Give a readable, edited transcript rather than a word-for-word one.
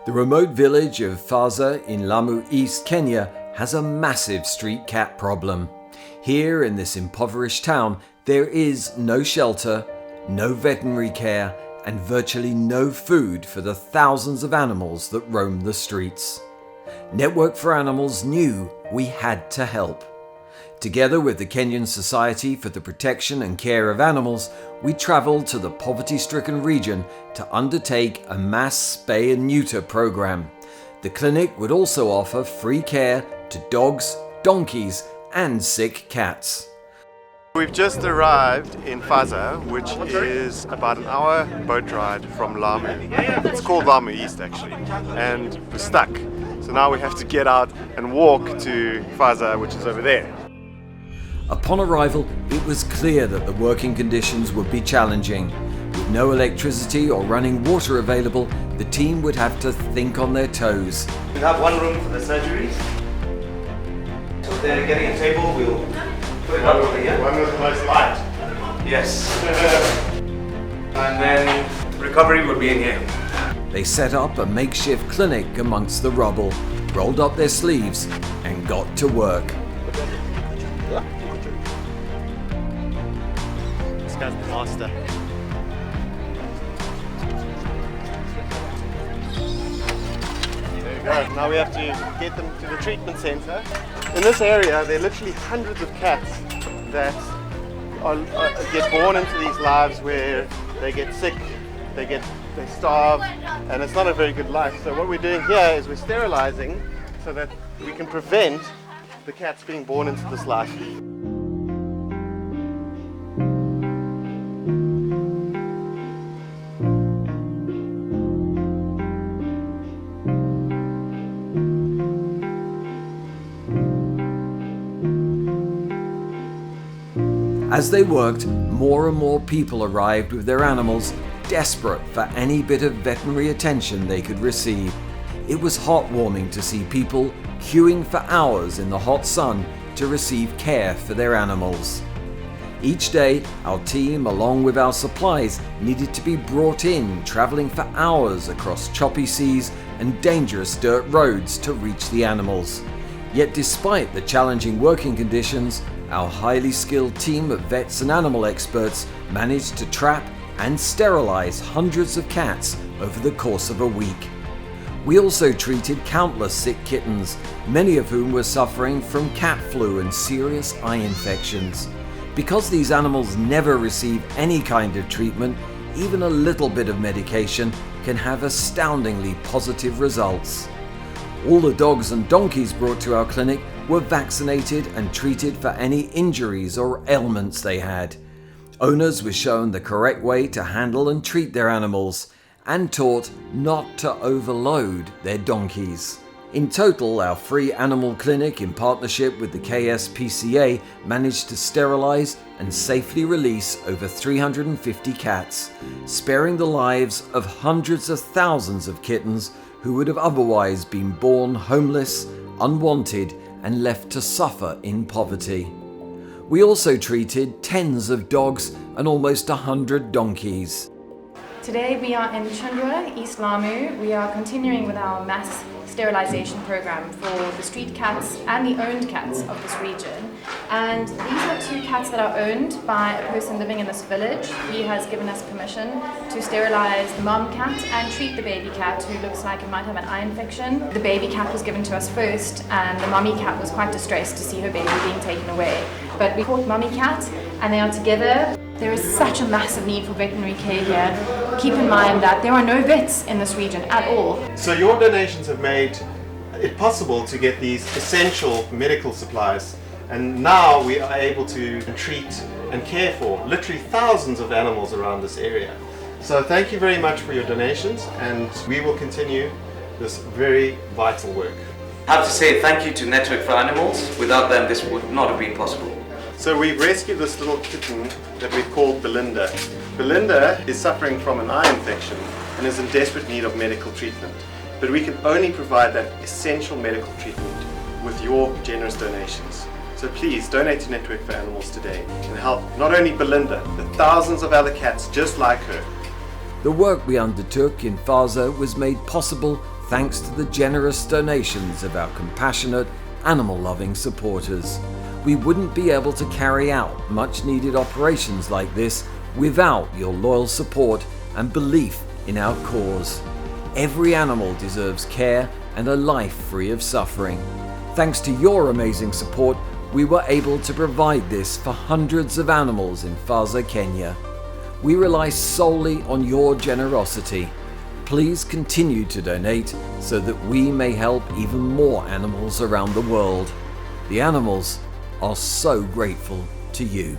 The remote village of Faza in Lamu East, Kenya has a massive street cat problem. Here in this impoverished town, there is no shelter, no veterinary care, and virtually no food for the thousands of animals that roam the streets. Network for Animals knew we had to help. Together with the Kenyan Society for the Protection and Care of Animals, we travelled to the poverty-stricken region to undertake a mass spay and neuter program. The clinic would also offer free care to dogs, donkeys, and sick cats. We've just arrived in Faza, which is about an hour boat ride from Lamu. It's called Lamu East actually, and we're stuck. So now we have to get out and walk to Faza, which is over there. Upon arrival, it was clear that the working conditions would be challenging. With no electricity or running water available, the team would have to think on their toes. We have one room for the surgeries. So if they're getting a table, we'll put it over here. One with the most light. Yes. And then recovery will be in here. They set up a makeshift clinic amongst the rubble, rolled up their sleeves, and got to work. This guy's the master. There you go. Now we have to get them to the treatment center. In this area, there are literally hundreds of cats that get born into these lives where they get sick, they starve, and it's not a very good life. So what we're doing here is we're sterilizing so that we can prevent the cats being born into this life. As they worked, more and more people arrived with their animals, desperate for any bit of veterinary attention they could receive. It was heartwarming to see people queuing for hours in the hot sun to receive care for their animals. Each day, our team, along with our supplies, needed to be brought in, traveling for hours across choppy seas and dangerous dirt roads to reach the animals. Yet despite the challenging working conditions, our highly skilled team of vets and animal experts managed to trap and sterilize hundreds of cats over the course of a week. We also treated countless sick kittens, many of whom were suffering from cat flu and serious eye infections. Because these animals never receive any kind of treatment, even a little bit of medication can have astoundingly positive results. All the dogs and donkeys brought to our clinic were vaccinated and treated for any injuries or ailments they had. Owners were shown the correct way to handle and treat their animals and taught not to overload their donkeys. In total, our free animal clinic in partnership with the KSPCA managed to sterilize and safely release over 350 cats, sparing the lives of hundreds of thousands of kittens who would have otherwise been born homeless, unwanted, and left to suffer in poverty. We also treated tens of dogs and almost 100 donkeys. Today we are in Chundwa, East Lamu. We are continuing with our mass sterilization program for the street cats and the owned cats of this region. And these are two cats that are owned by a person living in this village. He has given us permission to sterilize the mom cat and treat the baby cat who looks like it might have an eye infection. The baby cat was given to us first, and the mommy cat was quite distressed to see her baby being taken away. But we caught mommy cat and they are together. There is such a massive need for veterinary care here. Keep in mind that there are no vets in this region at all. So your donations have made it possible to get these essential medical supplies, and now we are able to treat and care for literally thousands of animals around this area. So thank you very much for your donations, and we will continue this very vital work. I have to say thank you to Network for Animals. Without them, this would not have been possible. So we've rescued this little kitten that we've called Belinda. Belinda is suffering from an eye infection and is in desperate need of medical treatment. But we can only provide that essential medical treatment with your generous donations. So please donate to Network for Animals today and help not only Belinda, but thousands of other cats just like her. The work we undertook in Faza was made possible thanks to the generous donations of our compassionate, animal-loving supporters. We wouldn't be able to carry out much-needed operations like this without your loyal support and belief in our cause. Every animal deserves care and a life free of suffering. Thanks to your amazing support, we were able to provide this for hundreds of animals in Faza, Kenya. We rely solely on your generosity. Please continue to donate so that we may help even more animals around the world. The animals are so grateful to you.